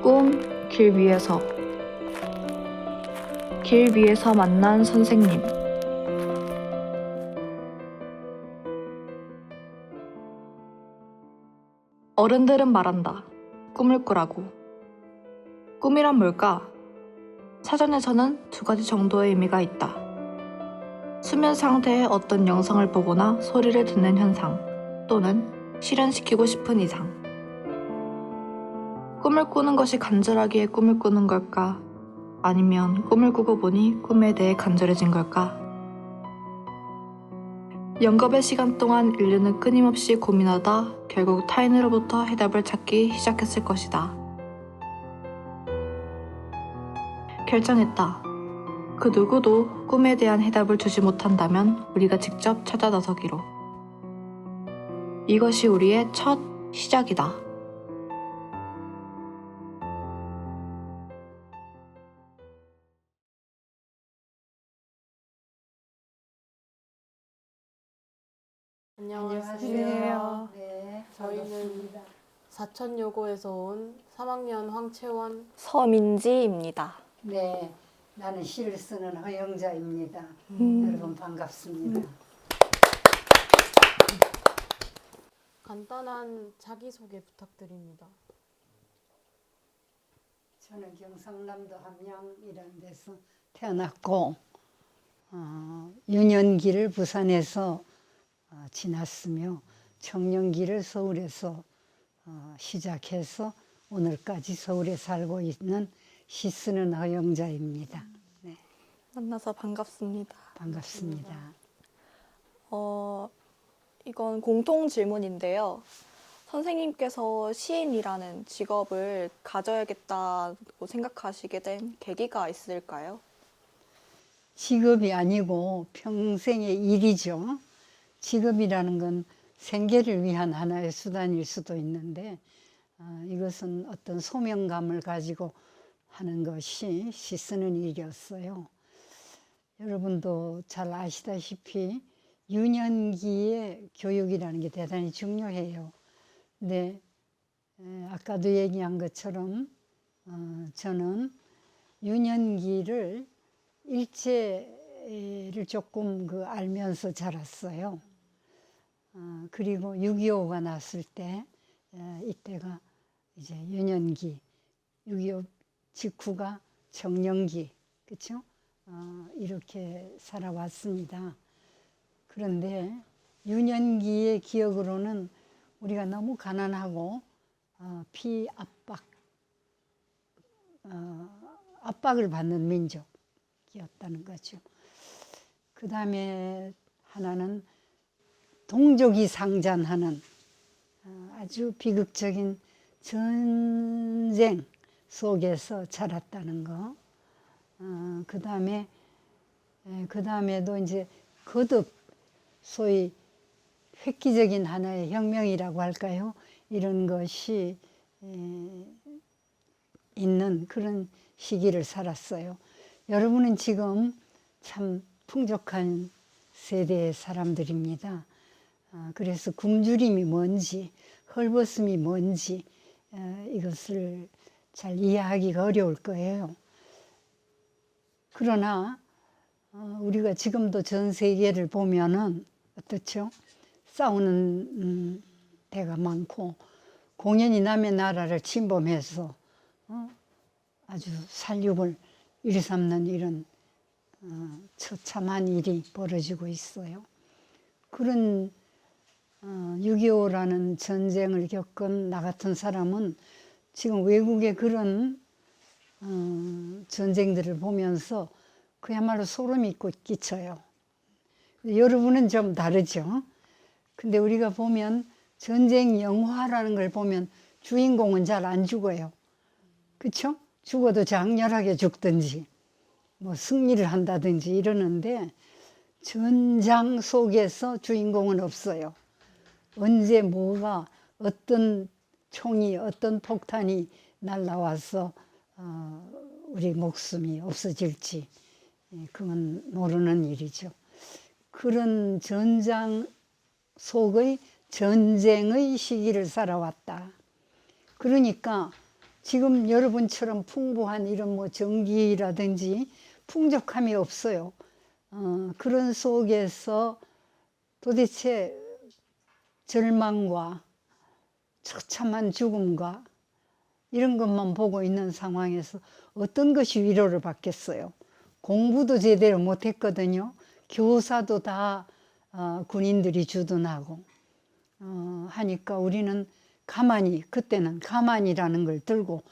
꿈, 길 위에서. 길 위에서 만난 선생님. 어른들은 말한다. 꿈을 꾸라고. 꿈이란 뭘까? 사전에서는 두 가지 정도의 의미가 있다. 수면 상태의 어떤 영상을 보거나 소리를 듣는 현상, 또는 실현시키고 싶은 이상. 꿈을 꾸는 것이 간절하기에 꿈을 꾸는 걸까? 아니면 꿈을 꾸고 보니 꿈에 대해 간절해진 걸까? 영겁의 시간 동안 인류는 끊임없이 고민하다 결국 타인으로부터 해답을 찾기 시작했을 것이다. 결정했다. 그 누구도 꿈에 대한 해답을 주지 못한다면 우리가 직접 찾아 나서기로. 이것이 우리의 첫 시작이다. 안녕하세요. 네, 저희는 반갑습니다. 사천여고에서 온 3학년 황채원, 서민지입니다. 네, 나는 시를 쓰는 허영자입니다. 여러분 반갑습니다. 간단한 자기소개 부탁드립니다. 저는 경상남도 함양이라는 데서 태어났고 유년기를 부산에서 지났으며 청년기를 서울에서 시작해서 오늘까지 서울에 살고 있는 시 쓰는 허영자입니다. 네, 만나서 반갑습니다. 반갑습니다. 이건 공통 질문인데요. 선생님께서 시인이라는 직업을 가져야겠다고 생각하시게 된 계기가 있을까요? 직업이 아니고 평생의 일이죠. 직업이라는 건 생계를 위한 하나의 수단일 수도 있는데 이것은 어떤 소명감을 가지고 하는 것이 시 쓰는 일이었어요. 여러분도 잘 아시다시피 유년기의 교육이라는 게 대단히 중요해요. 근데 아까도 얘기한 것처럼 저는 유년기를 일제를 조금 알면서 자랐어요. 그리고 6.25가 났을 때 이때가 이제 유년기, 6.25 직후가 청년기, 그렇죠? 이렇게 살아왔습니다. 그런데 유년기의 기억으로는 우리가 너무 가난하고 압박을 받는 민족이었다는 거죠. 그 다음에 하나는 동족이 상잔하는 아주 비극적인 전쟁 속에서 자랐다는 거. 그 다음에도 이제 거듭 소위 획기적인 하나의 혁명이라고 할까요? 이런 것이 있는 그런 시기를 살았어요. 여러분은 지금 참 풍족한 세대의 사람들입니다. 그래서 굶주림이 뭔지, 헐벗음이 뭔지 이것을 잘 이해하기가 어려울 거예요. 그러나 우리가 지금도 전 세계를 보면은 어떻죠? 싸우는 데가 많고 공연히 남의 나라를 침범해서 아주 살육을 일삼는 이런 처참한 일이 벌어지고 있어요. 그런 6.25라는 전쟁을 겪은 나 같은 사람은 지금 외국의 그런 전쟁들을 보면서 그야말로 소름이 끼쳐요. 여러분은 좀 다르죠. 근데 우리가 보면 전쟁 영화라는 걸 보면 주인공은 잘 안 죽어요. 그렇죠? 죽어도 장렬하게 죽든지 뭐 승리를 한다든지 이러는데 전장 속에서 주인공은 없어요. 언제 뭐가 어떤 총이 어떤 폭탄이 날라와서 우리 목숨이 없어질지 그건 모르는 일이죠. 그런 전장 속의 전쟁의 시기를 살아왔다. 그러니까 지금 여러분처럼 풍부한 이런 뭐 전기라든지 풍족함이 없어요. 그런 속에서 도대체 절망과 처참한 죽음과 이런 것만 보고 있는 상황에서 어떤 것이 위로를 받겠어요. 공부도 제대로 못했거든요. 교사도 다 군인들이 주둔하고 하니까 우리는 가만히, 그때는 가만히라는 걸 들고,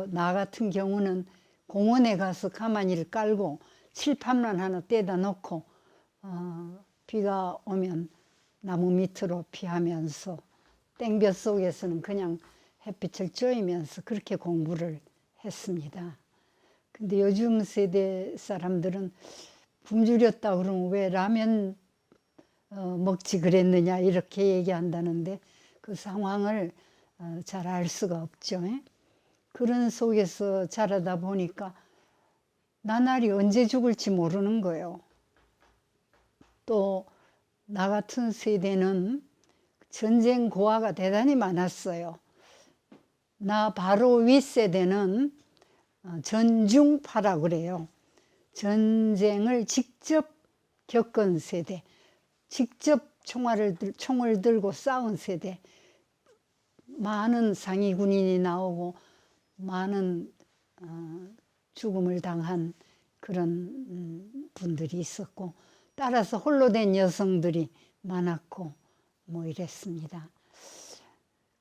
나 같은 경우는 공원에 가서 가만히를 깔고 칠판만 하나 떼다 놓고 비가 오면 나무 밑으로 피하면서 땡볕 속에서는 그냥 햇빛을 쬐면서 그렇게 공부를 했습니다. 근데 요즘 세대 사람들은 굶주렸다 그러면 왜 라면 먹지 그랬느냐 이렇게 얘기한다는데 그 상황을 잘 알 수가 없죠. 그런 속에서 자라다 보니까 나날이 언제 죽을지 모르는 거예요. 또 나 같은 세대는 전쟁 고아가 대단히 많았어요. 나 바로 윗세대는 전중파라고 그래요. 전쟁을 직접 겪은 세대, 직접 총을 들고 싸운 세대, 많은 상위 군인이 나오고 많은 죽음을 당한 그런 분들이 있었고, 따라서 홀로 된 여성들이 많았고 뭐 이랬습니다.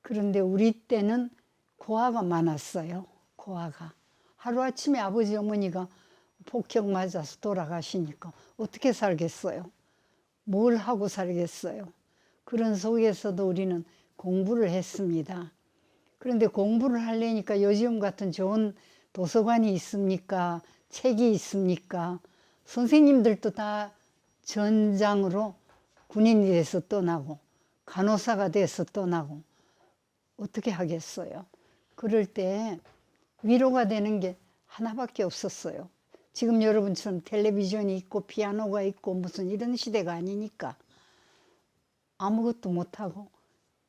그런데 우리 때는 고아가 많았어요. 고아가 하루아침에 아버지 어머니가 폭격 맞아서 돌아가시니까 어떻게 살겠어요? 뭘 하고 살겠어요? 그런 속에서도 우리는 공부를 했습니다. 그런데 공부를 하려니까 요즘 같은 좋은 도서관이 있습니까? 책이 있습니까? 선생님들도 다 전장으로 군인이 돼서 떠나고 간호사가 돼서 떠나고 어떻게 하겠어요? 그럴 때 위로가 되는 게 하나밖에 없었어요. 지금 여러분처럼 텔레비전이 있고 피아노가 있고 무슨 이런 시대가 아니니까 아무것도 못하고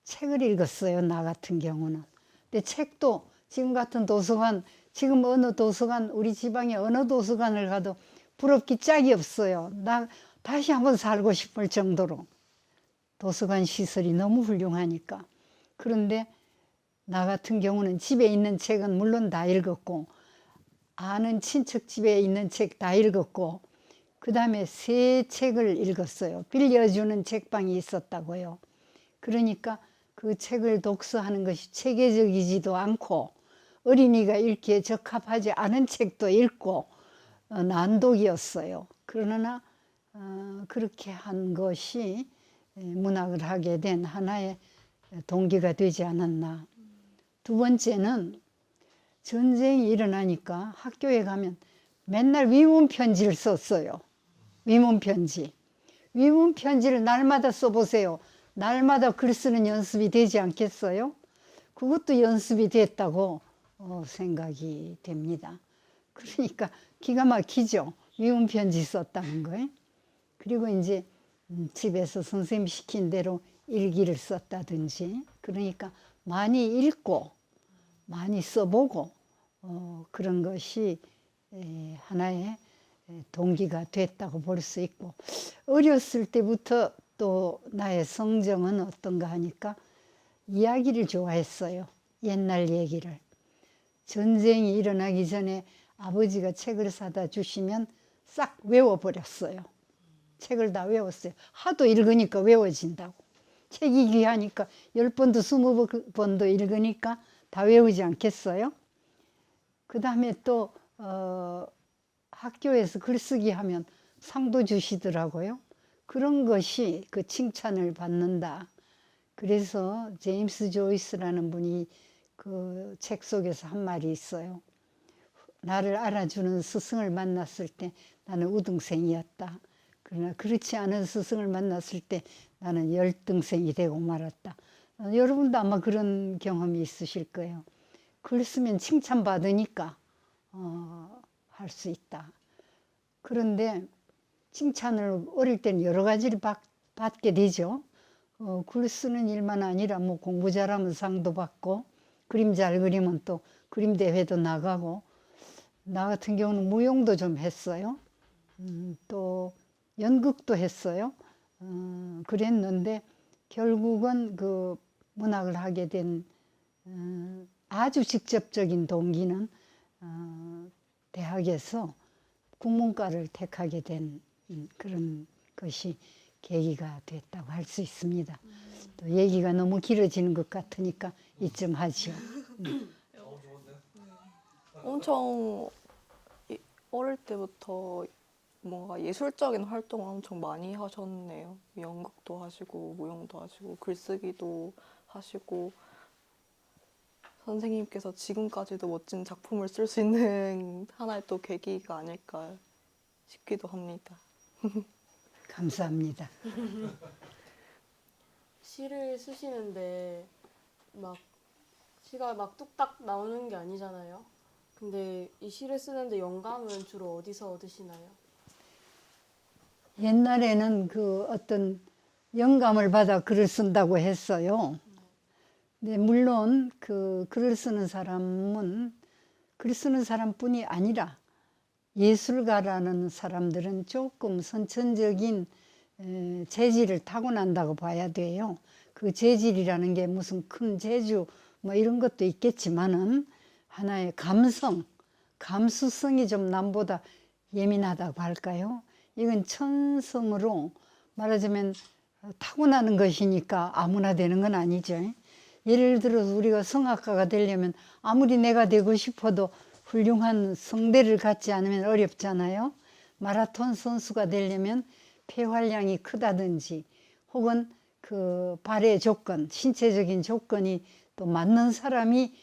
책을 읽었어요. 나 같은 경우는. 근데 책도 지금 같은 도서관, 지금 어느 도서관, 우리 지방에 어느 도서관을 가도 부럽기 짝이 없어요. 나 다시 한번 살고 싶을 정도로 도서관 시설이 너무 훌륭하니까. 그런데 나 같은 경우는 집에 있는 책은 물론 다 읽었고, 아는 친척 집에 있는 책 다 읽었고, 그 다음에 새 책을 읽었어요. 빌려주는 책방이 있었다고요. 그러니까 그 책을 독서하는 것이 체계적이지도 않고 어린이가 읽기에 적합하지 않은 책도 읽고 난독이었어요. 그러나 그렇게 한 것이 문학을 하게 된 하나의 동기가 되지 않았나. 두 번째는 전쟁이 일어나니까 학교에 가면 맨날 위문 편지를 썼어요. 위문 편지. 위문 편지를 날마다 써보세요. 날마다 글 쓰는 연습이 되지 않겠어요? 그것도 연습이 됐다고 생각이 됩니다. 그러니까 기가 막히죠. 위문 편지 썼다는 거예요. 그리고 이제 집에서 선생님 시킨 대로 일기를 썼다든지, 그러니까 많이 읽고 많이 써보고 그런 것이 하나의 동기가 됐다고 볼 수 있고, 어렸을 때부터 또 나의 성정은 어떤가 하니까 이야기를 좋아했어요. 옛날 얘기를. 전쟁이 일어나기 전에 아버지가 책을 사다 주시면 싹 외워버렸어요. 책을 다 외웠어요. 하도 읽으니까 외워진다고. 책이 귀하니까 10번도 20번도 읽으니까 다 외우지 않겠어요? 그 다음에 또 학교에서 글쓰기 하면 상도 주시더라고요. 그런 것이 그 칭찬을 받는다. 그래서 제임스 조이스라는 분이 그 책 속에서 한 말이 있어요. 나를 알아주는 스승을 만났을 때 나는 우등생이었다. 그러나 그렇지 않은 스승을 만났을 때 나는 열등생이 되고 말았다. 여러분도 아마 그런 경험이 있으실 거예요. 글 쓰면 칭찬받으니까 할 수 있다. 그런데 칭찬을 어릴 때는 여러 가지를 받게 되죠. 글 쓰는 일만 아니라 뭐 공부 잘하면 상도 받고 그림 잘 그리면 또 그림 대회도 나가고, 나 같은 경우는 무용도 좀 했어요. 또 연극도 했어요. 그랬는데 결국은 그 문학을 하게 된 아주 직접적인 동기는 대학에서 국문과를 택하게 된 그런 것이 계기가 됐다고 할 수 있습니다. 또 얘기가 너무 길어지는 것 같으니까 이쯤 하죠. 엄청 어릴 때부터 뭔가 예술적인 활동을 엄청 많이 하셨네요. 연극도 하시고 무용도 하시고 글쓰기도 하시고 선생님께서 지금까지도 멋진 작품을 쓸 수 있는 하나의 또 계기가 아닐까 싶기도 합니다. 감사합니다. 시를 쓰시는데 막 시가 막 뚝딱 나오는 게 아니잖아요. 근데 이 시를 쓰는데 영감은 주로 어디서 얻으시나요? 옛날에는 그 어떤 영감을 받아 글을 쓴다고 했어요. 근데 물론 그 글을 쓰는 사람은 글 쓰는 사람뿐이 아니라 예술가라는 사람들은 조금 선천적인 재질을 타고난다고 봐야 돼요. 그 재질이라는 게 무슨 큰 재주 뭐 이런 것도 있겠지만은 하나의 감성, 감수성이 좀 남보다 예민하다고 할까요? 이건 천성으로 말하자면 타고나는 것이니까 아무나 되는 건 아니죠. 예를 들어서 우리가 성악가가 되려면 아무리 내가 되고 싶어도 훌륭한 성대를 갖지 않으면 어렵잖아요. 마라톤 선수가 되려면 폐활량이 크다든지 혹은 그 발의 조건, 신체적인 조건이 또 맞는 사람이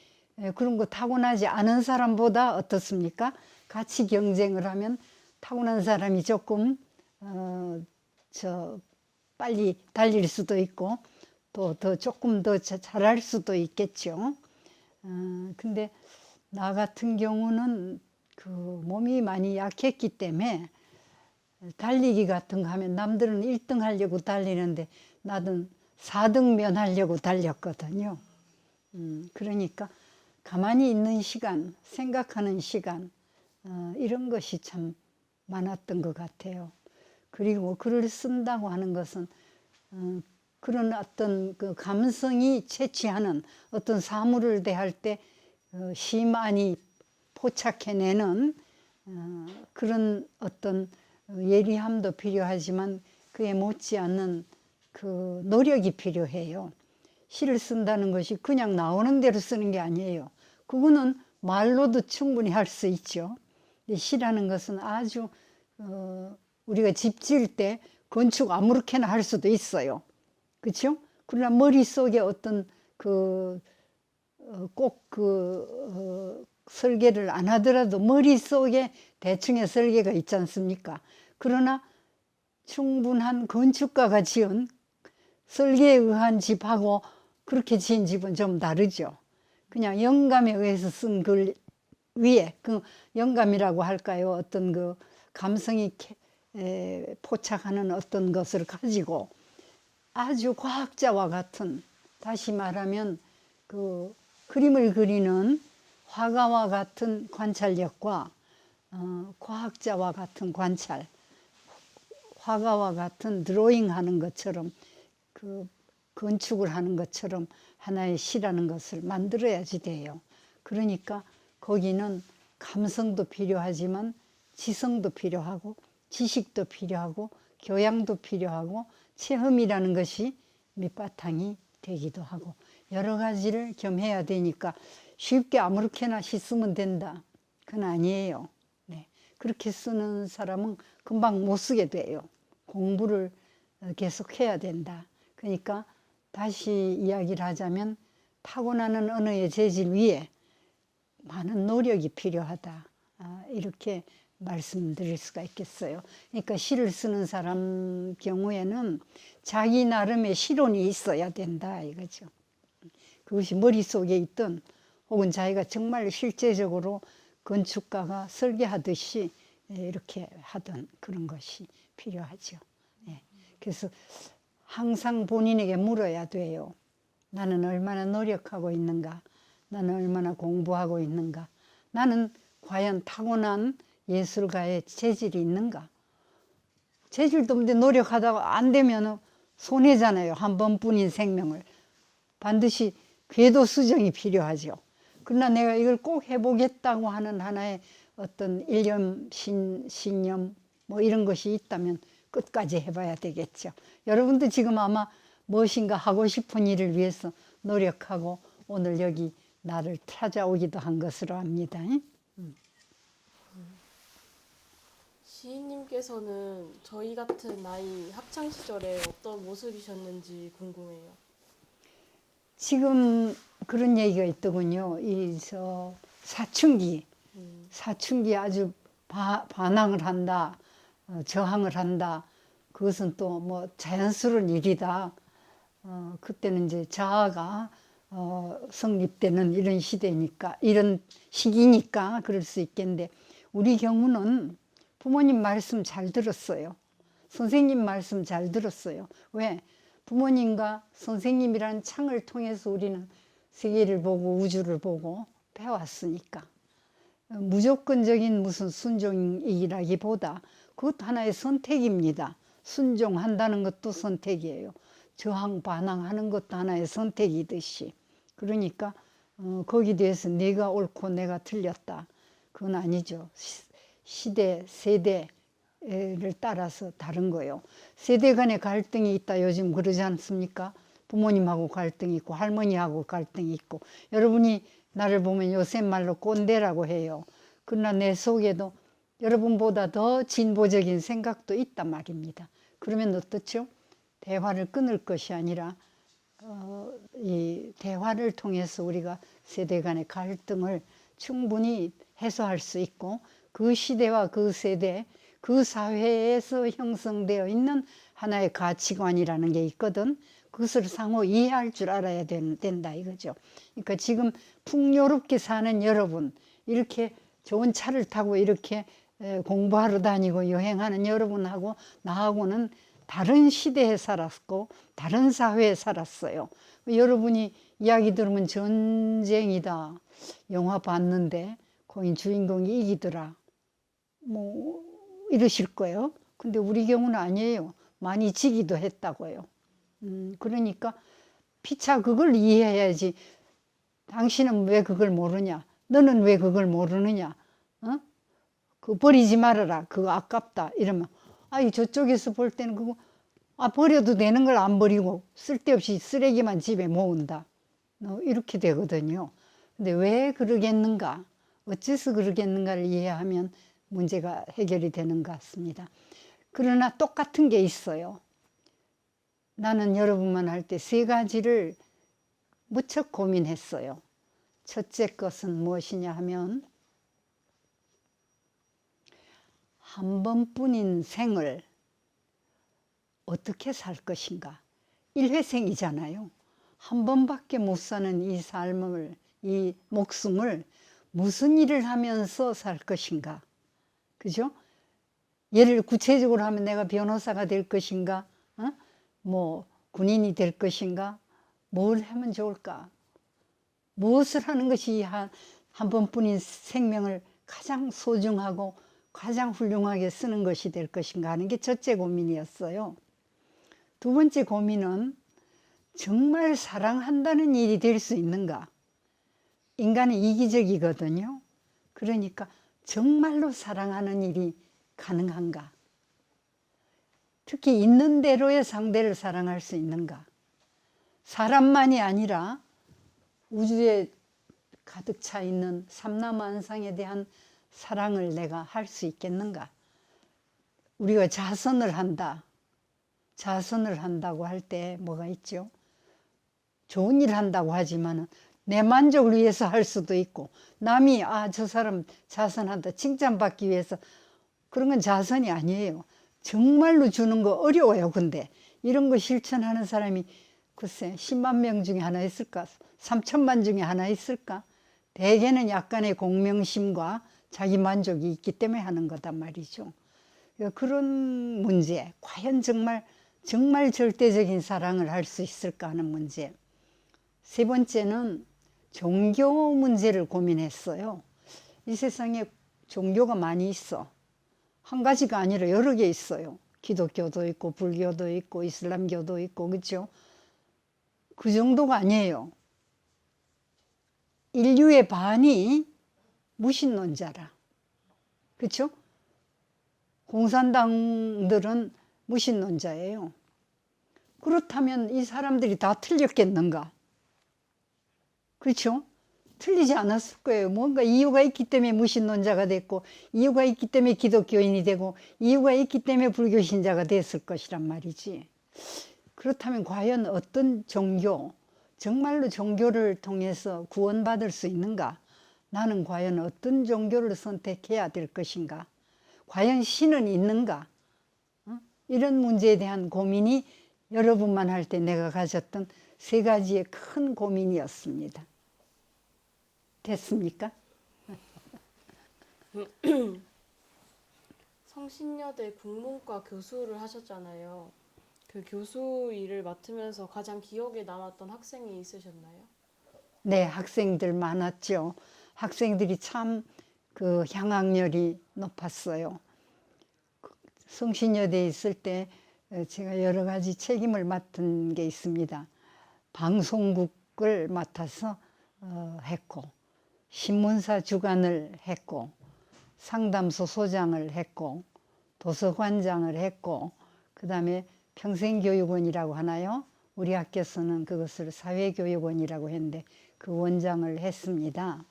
그런 거 타고나지 않은 사람보다 어떻습니까? 같이 경쟁을 하면 타고난 사람이 조금 빨리 달릴 수도 있고 또 더 조금 더 잘할 수도 있겠죠. 근데 나 같은 경우는 그 몸이 많이 약했기 때문에 달리기 같은 거 하면 남들은 1등 하려고 달리는데 나는 4등면 하려고 달렸거든요. 그러니까 가만히 있는 시간, 생각하는 시간 이런 것이 참 많았던 것 같아요. 그리고 글을 쓴다고 하는 것은 그런 어떤 그 감성이 채취하는 어떤 사물을 대할 때 심안이 포착해내는 그런 어떤 예리함도 필요하지만 그에 못지않는 그 노력이 필요해요. 시를 쓴다는 것이 그냥 나오는 대로 쓰는 게 아니에요. 그거는 말로도 충분히 할 수 있죠. 근데 시라는 것은 아주 우리가 집 지을 때 건축 아무렇게나 할 수도 있어요. 그렇죠? 그러나 머릿속에 어떤 꼭 설계를 안 하더라도 머릿속에 대충의 설계가 있지 않습니까? 그러나 충분한 건축가가 지은 설계에 의한 집하고 그렇게 지은 집은 좀 다르죠. 그냥 영감에 의해서 쓴 글 위에 그 영감이라고 할까요? 어떤 그 감성이 포착하는 어떤 것을 가지고 아주 과학자와 같은, 다시 말하면 그 그림을 그리는 화가와 같은 관찰력과 과학자와 같은 관찰, 화가와 같은 드로잉 하는 것처럼 그 건축을 하는 것처럼 하나의 시라는 것을 만들어야지 돼요. 그러니까 거기는 감성도 필요하지만 지성도 필요하고 지식도 필요하고 교양도 필요하고 체험이라는 것이 밑바탕이 되기도 하고 여러 가지를 겸해야 되니까 쉽게 아무렇게나 시 쓰면 된다. 그건 아니에요. 네. 그렇게 쓰는 사람은 금방 못 쓰게 돼요. 공부를 계속 해야 된다. 그러니까 다시 이야기를 하자면 타고나는 언어의 재질 위에 많은 노력이 필요하다. 이렇게 말씀드릴 수가 있겠어요. 그러니까 시를 쓰는 사람 경우에는 자기 나름의 시론이 있어야 된다 이거죠. 그것이 머릿속에 있든 혹은 자기가 정말 실제적으로 건축가가 설계하듯이 이렇게 하던 그런 것이 필요하죠. 그래서 항상 본인에게 물어야 돼요. 나는 얼마나 노력하고 있는가? 나는 얼마나 공부하고 있는가? 나는 과연 타고난 예술가의 재질이 있는가? 재질도 없는데 노력하다가 안 되면 손해잖아요. 한 번뿐인 생명을. 반드시 궤도 수정이 필요하죠. 그러나 내가 이걸 꼭 해보겠다고 하는 하나의 어떤 일념, 신념 뭐 이런 것이 있다면 끝까지 해봐야 되겠죠. 여러분도 지금 아마 무엇인가 하고 싶은 일을 위해서 노력하고 오늘 여기 나를 찾아오기도 한 것으로 압니다. 시인님께서는 저희 같은 나이 학창 시절에 어떤 모습이셨는지 궁금해요. 지금 그런 얘기가 있더군요. 사춘기 아주 반항을 한다, 저항을 한다. 그것은 또 뭐 자연스러운 일이다. 그때는 이제 자아가 성립되는 이런 시대니까, 이런 시기니까 그럴 수 있겠는데, 우리 경우는 부모님 말씀 잘 들었어요. 선생님 말씀 잘 들었어요. 왜? 부모님과 선생님이라는 창을 통해서 우리는 세계를 보고 우주를 보고 배웠으니까. 무조건적인 무슨 순종이라기보다 그것도 하나의 선택입니다. 순종한다는 것도 선택이에요. 저항, 반항하는 것도 하나의 선택이듯이. 그러니까 거기에 대해서 내가 옳고 내가 틀렸다. 그건 아니죠. 시대, 세대를 따라서 다른 거예요. 세대 간의 갈등이 있다. 요즘 그러지 않습니까? 부모님하고 갈등이 있고 할머니하고 갈등이 있고. 여러분이 나를 보면 요새 말로 꼰대라고 해요. 그러나 내 속에도 여러분보다 더 진보적인 생각도 있단 말입니다. 그러면 어떻죠? 대화를 끊을 것이 아니라 이 대화를 통해서 우리가 세대 간의 갈등을 충분히 해소할 수 있고, 그 시대와 그 세대, 그 사회에서 형성되어 있는 하나의 가치관이라는 게 있거든. 그것을 상호 이해할 줄 알아야 된다 이거죠. 그러니까 지금 풍요롭게 사는 여러분, 이렇게 좋은 차를 타고 이렇게 공부하러 다니고 여행하는 여러분하고 나하고는 다른 시대에 살았고 다른 사회에 살았어요. 여러분이 이야기 들으면 전쟁이다, 영화 봤는데 거기 주인공이 이기더라, 뭐 이러실 거예요. 근데 우리 경우는 아니에요. 많이 지기도 했다고요. 그러니까 피차 그걸 이해해야지. 당신은 왜 그걸 모르냐? 너는 왜 그걸 모르느냐? 그거 버리지 말아라. 그거 아깝다. 이러면 아이 저쪽에서 볼 때는 그거 버려도 되는 걸 안 버리고 쓸데없이 쓰레기만 집에 모은다. 이렇게 되거든요. 근데 왜 그러겠는가? 어째서 그러겠는가를 이해하면 문제가 해결이 되는 것 같습니다. 그러나 똑같은 게 있어요. 나는 여러분만 할 때 세 가지를 무척 고민했어요. 첫째 것은 무엇이냐 하면, 한 번뿐인 생을 어떻게 살 것인가. 일회생이잖아요. 한 번밖에 못 사는 이 삶을, 이 목숨을 무슨 일을 하면서 살 것인가. 그죠? 예를 구체적으로 하면 내가 변호사가 될 것인가, 뭐 군인이 될 것인가, 뭘 하면 좋을까? 무엇을 하는 것이 한 번뿐인 생명을 가장 소중하고 가장 훌륭하게 쓰는 것이 될 것인가 하는 게 첫째 고민이었어요. 두 번째 고민은 정말 사랑한다는 일이 될 수 있는가? 인간은 이기적이거든요. 그러니까 정말로 사랑하는 일이 가능한가? 특히 있는 대로의 상대를 사랑할 수 있는가? 사람만이 아니라 우주에 가득 차 있는 삼라만상에 대한 사랑을 내가 할 수 있겠는가? 우리가 자선을 한다. 자선을 한다고 할 때 뭐가 있죠? 좋은 일 한다고 하지만 내 만족을 위해서 할 수도 있고, 남이 저 사람 자선한다 칭찬받기 위해서, 그런 건 자선이 아니에요. 정말로 주는 거 어려워요. 근데 이런 거 실천하는 사람이 글쎄 10만 명 중에 하나 있을까? 3천만 중에 하나 있을까? 대개는 약간의 공명심과 자기 만족이 있기 때문에 하는 거단 말이죠. 그런 문제, 과연 정말 절대적인 사랑을 할 수 있을까 하는 문제. 세 번째는 종교 문제를 고민했어요. 이 세상에 종교가 많이 있어. 한 가지가 아니라 여러 개 있어요. 기독교도 있고 불교도 있고 이슬람교도 있고, 그렇죠? 그 정도가 아니에요. 인류의 반이 무신론자라. 그렇죠? 공산당들은 무신론자예요. 그렇다면 이 사람들이 다 틀렸겠는가? 그렇죠? 틀리지 않았을 거예요. 뭔가 이유가 있기 때문에 무신론자가 됐고, 이유가 있기 때문에 기독교인이 되고, 이유가 있기 때문에 불교 신자가 됐을 것이란 말이지. 그렇다면 과연 어떤 종교, 정말로 종교를 통해서 구원받을 수 있는가? 나는 과연 어떤 종교를 선택해야 될 것인가? 과연 신은 있는가? 이런 문제에 대한 고민이 여러분만 할 때 내가 가졌던 세 가지의 큰 고민이었습니다. 됐습니까? 성신여대 국문과 교수를 하셨잖아요. 그 교수 일을 맡으면서 가장 기억에 남았던 학생이 있으셨나요? 네, 학생들 많았죠. 학생들이 참 그 향학열이 높았어요. 성신여대에 있을 때 제가 여러 가지 책임을 맡은 게 있습니다. 방송국을 맡아서 했고, 신문사 주관을 했고, 상담소 소장을 했고, 도서관장을 했고, 그 다음에 평생교육원이라고 하나요? 우리 학교에서는 그것을 사회교육원이라고 했는데 그 원장을 했습니다.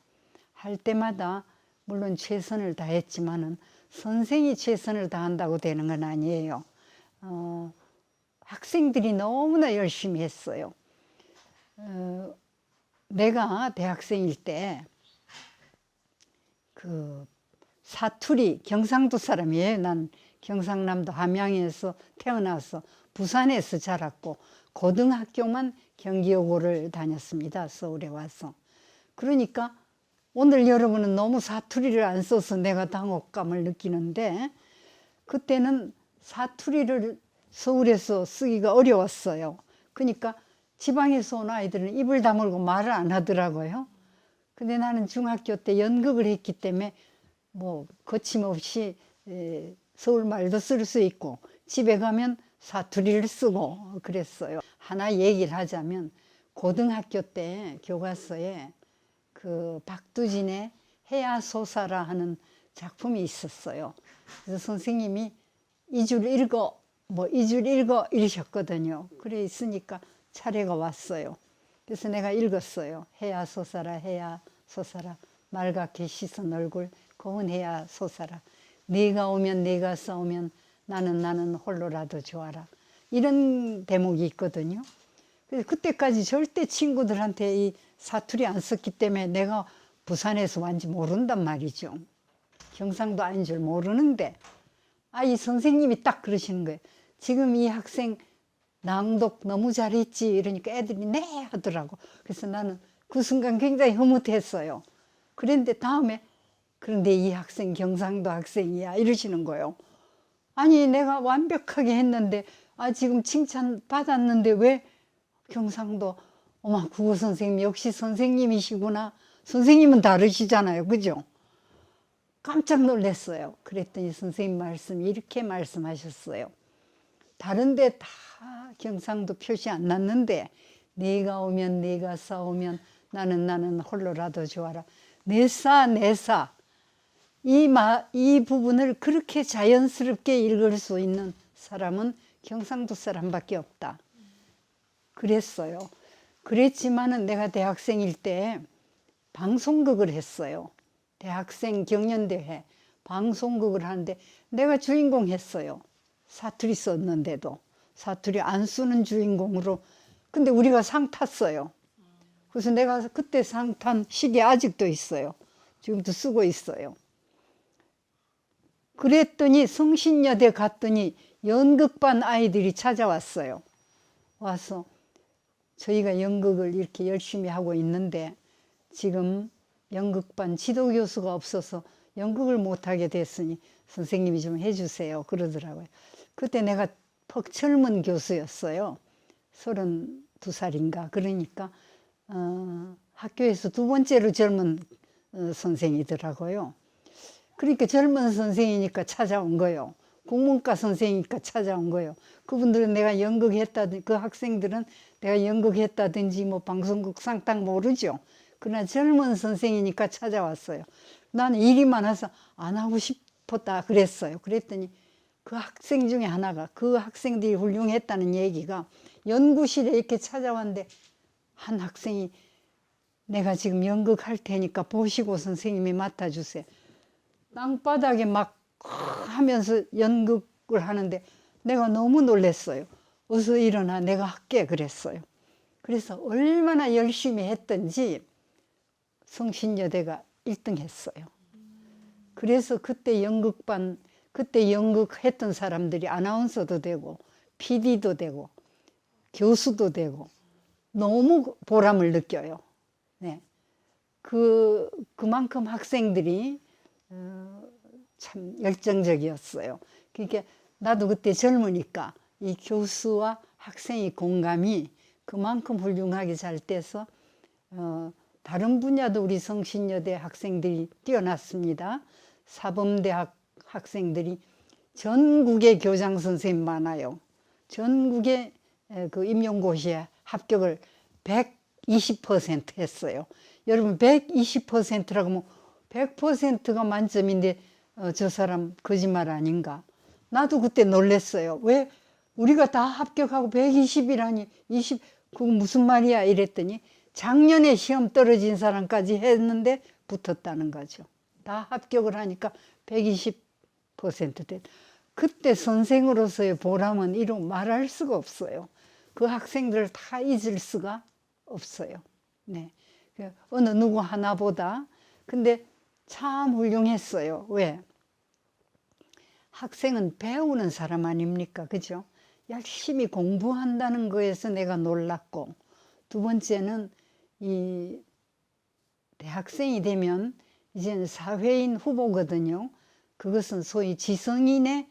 할 때마다 물론 최선을 다했지만은 선생이 최선을 다한다고 되는 건 아니에요. 학생들이 너무나 열심히 했어요. 내가 대학생일 때 그 사투리, 경상도 사람이에요. 난 경상남도 함양에서 태어나서 부산에서 자랐고 고등학교만 경기여고를 다녔습니다. 서울에 와서. 그러니까 오늘 여러분은 너무 사투리를 안 써서 내가 당혹감을 느끼는데, 그때는 사투리를 서울에서 쓰기가 어려웠어요. 그러니까 지방에서 온 아이들은 입을 다물고 말을 안 하더라고요. 근데 나는 중학교 때 연극을 했기 때문에 뭐 거침없이 서울 말도 쓸 수 있고 집에 가면 사투리를 쓰고 그랬어요. 하나 얘기를 하자면 고등학교 때 교과서에 그 박두진의 해야소사라 하는 작품이 있었어요. 그래서 선생님이 이 줄 읽어, 뭐 이 줄 읽어 이러셨거든요. 그래 있으니까 차례가 왔어요. 그래서 내가 읽었어요. 해야소사라 해야소사라 말갛게 씻은 얼굴 고운 해야소사라 네가 오면 네가 싸우면 나는 홀로라도 좋아라. 이런 대목이 있거든요. 그래서 그때까지 절대 친구들한테 이 사투리 안 썼기 때문에 내가 부산에서 완지 모른단 말이죠. 경상도 아닌 줄 모르는데 이 선생님이 딱 그러시는 거예요. 지금 이 학생 낭독 너무 잘했지 이러니까 애들이 네 하더라고. 그래서 나는 그 순간 굉장히 흐뭇했어요. 그런데 다음에 그런데 이 학생 경상도 학생이야 이러시는 거예요. 아니 내가 완벽하게 했는데 지금 칭찬 받았는데 왜 경상도 어머 국어 선생님 역시 선생님이시구나. 선생님은 다르시잖아요. 그죠? 깜짝 놀랐어요. 그랬더니 선생님 말씀이 이렇게 말씀하셨어요. 다른데 다 경상도 표시 안 났는데 네가 오면 네가 싸우면 나는 홀로라도 좋아라. 내사 이 부분을 그렇게 자연스럽게 읽을 수 있는 사람은 경상도 사람밖에 없다. 그랬어요. 그랬지만은 내가 대학생일 때 방송극을 했어요. 대학생 경연대회 방송극을 하는데 내가 주인공 했어요. 사투리 썼는데도 사투리 안 쓰는 주인공으로. 근데 우리가 상 탔어요. 그래서 내가 그때 상 탄 시계 아직도 있어요. 지금도 쓰고 있어요. 그랬더니 성신여대 갔더니 연극반 아이들이 찾아왔어요. 와서 저희가 연극을 이렇게 열심히 하고 있는데 지금 연극반 지도교수가 없어서 연극을 못하게 됐으니 선생님이 좀 해주세요 그러더라고요. 그때 내가 퍽 젊은 교수였어요. 32살인가. 그러니까 학교에서 두 번째로 젊은 선생이더라고요. 그러니까 젊은 선생이니까 찾아온 거예요. 국문과 선생이니까 찾아온 거예요. 그분들은 내가 연극했다든지, 그 학생들은 내가 연극했다든지 뭐 방송국 상당 모르죠. 그러나 젊은 선생이니까 찾아왔어요. 나는 일이 많아서 안 하고 싶었다 그랬어요. 그랬더니 그 학생 중에 하나가, 그 학생들이 훌륭했다는 얘기가 연구실에 이렇게 찾아왔는데, 한 학생이 내가 지금 연극할 테니까 보시고 선생님이 맡아주세요. 땅바닥에 막 하면서 연극을 하는데 내가 너무 놀랐어요. 어서 일어나, 내가 할게 그랬어요. 그래서 얼마나 열심히 했던지 성신여대가 1등 했어요. 그래서 그때 연극반, 그때 연극했던 사람들이 아나운서도 되고 PD도 되고 교수도 되고 너무 보람을 느껴요. 네. 그만큼 학생들이 참 열정적이었어요. 그러니까 나도 그때 젊으니까 이 교수와 학생의 공감이 그만큼 훌륭하게 잘 돼서 다른 분야도 우리 성신여대 학생들이 뛰어났습니다. 사범대학 학생들이 전국에 교장 선생님 많아요. 전국에 그 임용고시에 합격을 120% 했어요. 여러분 120%라고 하면 100%가 만점인데 저 사람 거짓말 아닌가? 나도 그때 놀랐어요. 왜 우리가 다 합격하고 120이라니 20 그거 무슨 말이야 이랬더니 작년에 시험 떨어진 사람까지 했는데 붙었다는 거죠. 다 합격을 하니까 120% 됐. 그때 선생으로서의 보람은 이루 말할 수가 없어요. 그 학생들을 다 잊을 수가 없어요. 네. 어느 누구 하나보다. 근데 참 훌륭했어요. 왜? 학생은 배우는 사람 아닙니까? 그죠? 열심히 공부한다는 거에서 내가 놀랐고, 두 번째는 이 대학생이 되면 이제는 사회인 후보거든요. 그것은 소위 지성인의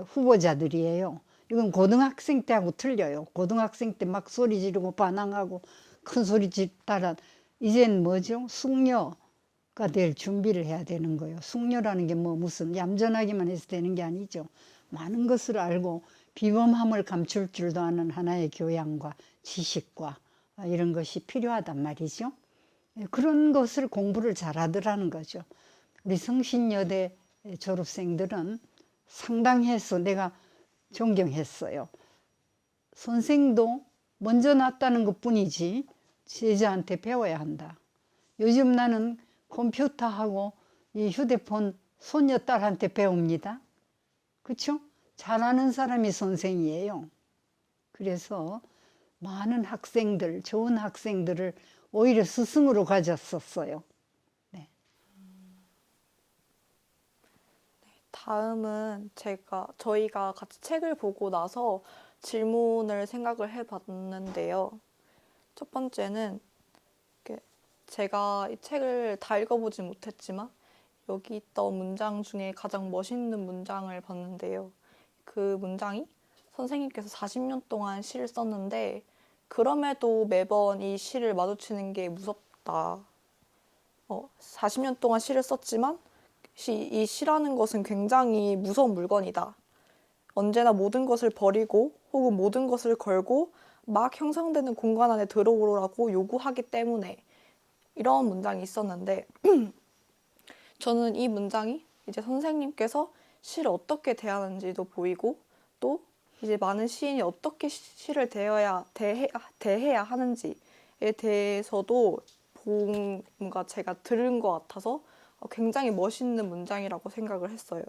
후보자들이에요. 이건 고등학생 때하고 틀려요. 고등학생 때 막 소리 지르고 반항하고 큰 소리 따라 이젠 뭐죠? 숙녀가 될 준비를 해야 되는 거예요. 숙녀라는 게 뭐 무슨 얌전하기만 해서 되는 게 아니죠. 많은 것을 알고 비범함을 감출 줄도 아는 하나의 교양과 지식과 이런 것이 필요하단 말이죠. 그런 것을 공부를 잘하더라는 거죠. 우리 성신여대 졸업생들은 상당해서 내가 존경했어요. 선생도 먼저 났다는 것뿐이지 제자한테 배워야 한다. 요즘 나는 컴퓨터하고 이 휴대폰 손녀딸한테 배웁니다. 그렇죠? 잘하는 사람이 선생이에요. 그래서 많은 학생들, 좋은 학생들을 오히려 스승으로 가졌었어요. 네. 다음은 저희가 같이 책을 보고 나서 질문을 생각을 해봤는데요. 첫 번째는 제가 이 책을 다 읽어보진 못했지만 여기 있던 문장 중에 가장 멋있는 문장을 봤는데요. 그 문장이 선생님께서 40년 동안 시를 썼는데 그럼에도 매번 이 시를 마주치는 게 무섭다. 40년 동안 시를 썼지만 이 시라는 것은 굉장히 무서운 물건이다. 언제나 모든 것을 버리고 혹은 모든 것을 걸고 막 형성되는 공간 안에 들어오라고 요구하기 때문에 이런 문장이 있었는데 저는 이 문장이 이제 선생님께서 시를 어떻게 대하는지도 보이고 또 이제 많은 시인이 어떻게 시를 대해야 하는지에 대해서도 뭔가 제가 들은 것 같아서 굉장히 멋있는 문장이라고 생각을 했어요.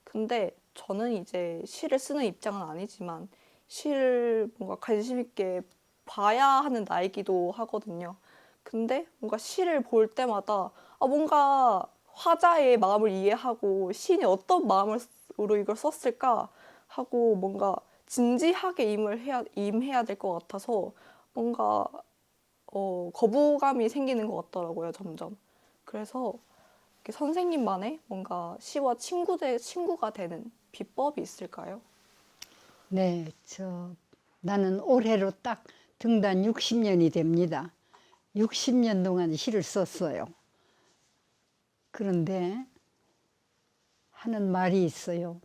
근데 저는 이제 시를 쓰는 입장은 아니지만 시를 뭔가 관심 있게 봐야 하는 나이기도 하거든요. 근데 뭔가 시를 볼 때마다 뭔가 화자의 마음을 이해하고 시인이 어떤 마음으로 이걸 썼을까 하고 뭔가 진지하게 임해야 될 것 같아서 뭔가 거부감이 생기는 것 같더라고요, 점점. 그래서 선생님만의 뭔가 시와 친구가 되는 비법이 있을까요? 네, 나는 올해로 딱 등단 60년이 됩니다. 60년 동안 시를 썼어요. 그런데 하는 말이 있어요.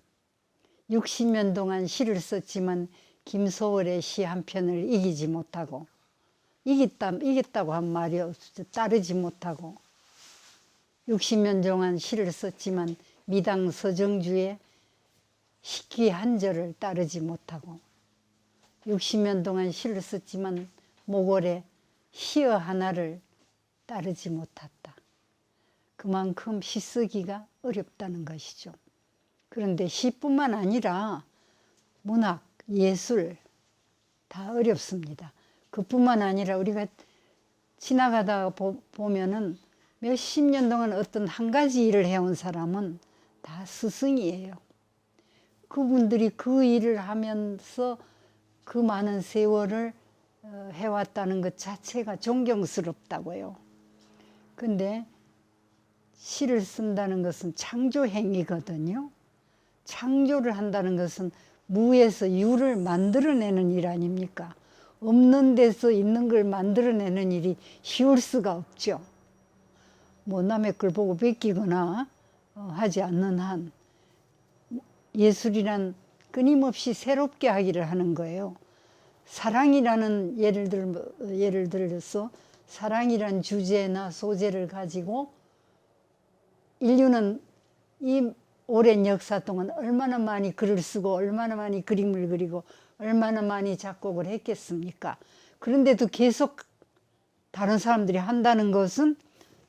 60년 동안 시를 썼지만 김소월의 시 한 편을 이기지 못하고, 이겼다고 한 말이 없죠. 따르지 못하고, 60년 동안 시를 썼지만 미당 서정주의 식기 한 절을 따르지 못하고, 60년 동안 시를 썼지만 모골의 시어 하나를 따르지 못했다. 그만큼 시 쓰기가 어렵다는 것이죠. 그런데 시뿐만 아니라 문학, 예술 다 어렵습니다. 그뿐만 아니라 우리가 지나가다가 보면은 몇십 년 동안 어떤 한 가지 일을 해온 사람은 다 스승이에요. 그분들이 그 일을 하면서 그 많은 세월을 해왔다는 것 자체가 존경스럽다고요. 근데 시를 쓴다는 것은 창조행위거든요. 창조를 한다는 것은 무에서 유를 만들어내는 일 아닙니까? 없는 데서 있는 걸 만들어내는 일이 쉬울 수가 없죠. 뭐 남의 걸 보고 베끼거나 하지 않는 한 예술이란 끊임없이 새롭게 하기를 하는 거예요. 사랑이라는 예를 들어서 사랑이란 주제나 소재를 가지고 인류는 이 오랜 역사 동안 얼마나 많이 글을 쓰고 얼마나 많이 그림을 그리고 얼마나 많이 작곡을 했겠습니까? 그런데도 계속 다른 사람들이 한다는 것은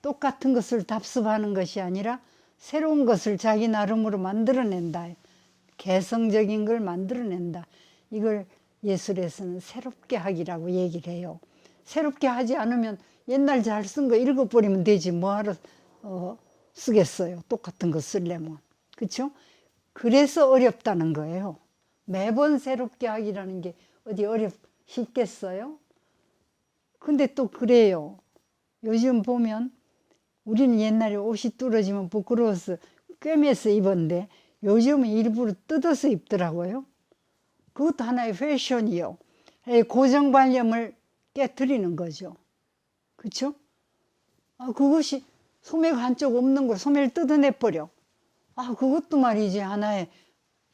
똑같은 것을 답습하는 것이 아니라 새로운 것을 자기 나름으로 만들어낸다. 개성적인 걸 만들어낸다. 이걸 예술에서는 새롭게 하기라고 얘기를 해요. 새롭게 하지 않으면 옛날 잘 쓴 거 읽어버리면 되지 뭐하러 쓰겠어요. 똑같은 거 쓰려면. 그렇죠? 그래서 어렵다는 거예요. 매번 새롭게 하기라는 게 어디 쉽겠어요? 근데 또 그래요. 요즘 보면 우리는 옛날에 옷이 뚫어지면 부끄러워서 꿰매서 입었는데 요즘은 일부러 뜯어서 입더라고요. 그것도 하나의 패션이요. 고정관념을 깨트리는 거죠. 그렇죠? 그것이 소매가 한쪽 없는 걸 소매를 뜯어내버려. 그것도 말이지 하나의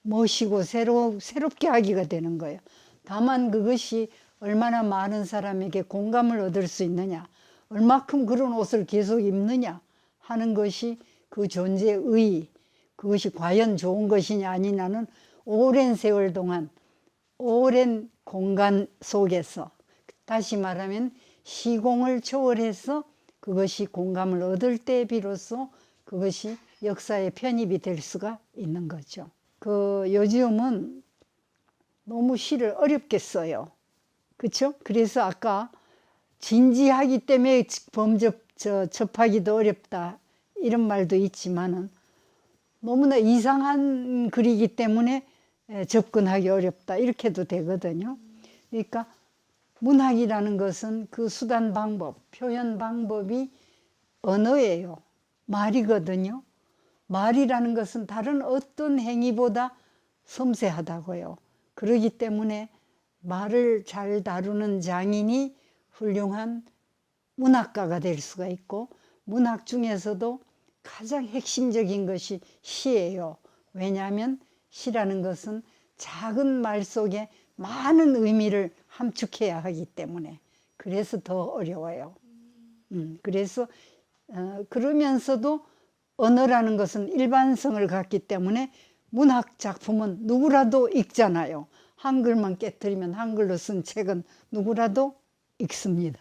멋이고 새롭게 하기가 되는 거예요. 다만 그것이 얼마나 많은 사람에게 공감을 얻을 수 있느냐, 얼마큼 그런 옷을 계속 입느냐 하는 것이 그 존재의 의의, 그것이 과연 좋은 것이냐 아니냐는 오랜 세월 동안 오랜 공간 속에서, 다시 말하면 시공을 초월해서 그것이 공감을 얻을 때 비로소 그것이 역사에 편입이 될 수가 있는 거죠. 요즘은 너무 시를 어렵게 써요. 그렇죠? 그래서 아까 진지하기 때문에 접하기도 어렵다 이런 말도 있지만은 너무나 이상한 글이기 때문에 접근하기 어렵다 이렇게도 되거든요. 그러니까 문학이라는 것은 그 수단 방법, 표현 방법이 언어예요. 말이거든요. 말이라는 것은 다른 어떤 행위보다 섬세하다고요. 그렇기 때문에 말을 잘 다루는 장인이 훌륭한 문학가가 될 수가 있고, 문학 중에서도 가장 핵심적인 것이 시예요. 왜냐하면 시라는 것은 작은 말 속에 많은 의미를 함축해야 하기 때문에 그래서 더 어려워요. 그래서 그러면서도 언어라는 것은 일반성을 갖기 때문에 문학 작품은 누구라도 읽잖아요. 한글만 깨트리면 한글로 쓴 책은 누구라도 읽습니다.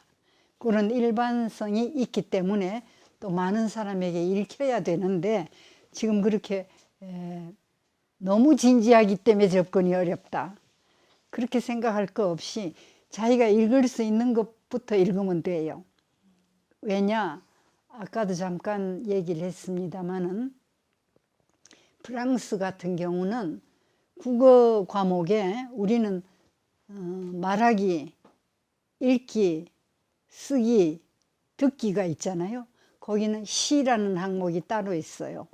그런 일반성이 있기 때문에 또 많은 사람에게 읽혀야 되는데 지금 그렇게 너무 진지하기 때문에 접근이 어렵다. 그렇게 생각할 거 없이 자기가 읽을 수 있는 것부터 읽으면 돼요. 왜냐? 아까도 잠깐 얘기를 했습니다마는 프랑스 같은 경우는 국어 과목에 우리는 말하기, 읽기, 쓰기, 듣기가 있잖아요. 거기는 시라는 항목이 따로 있어요.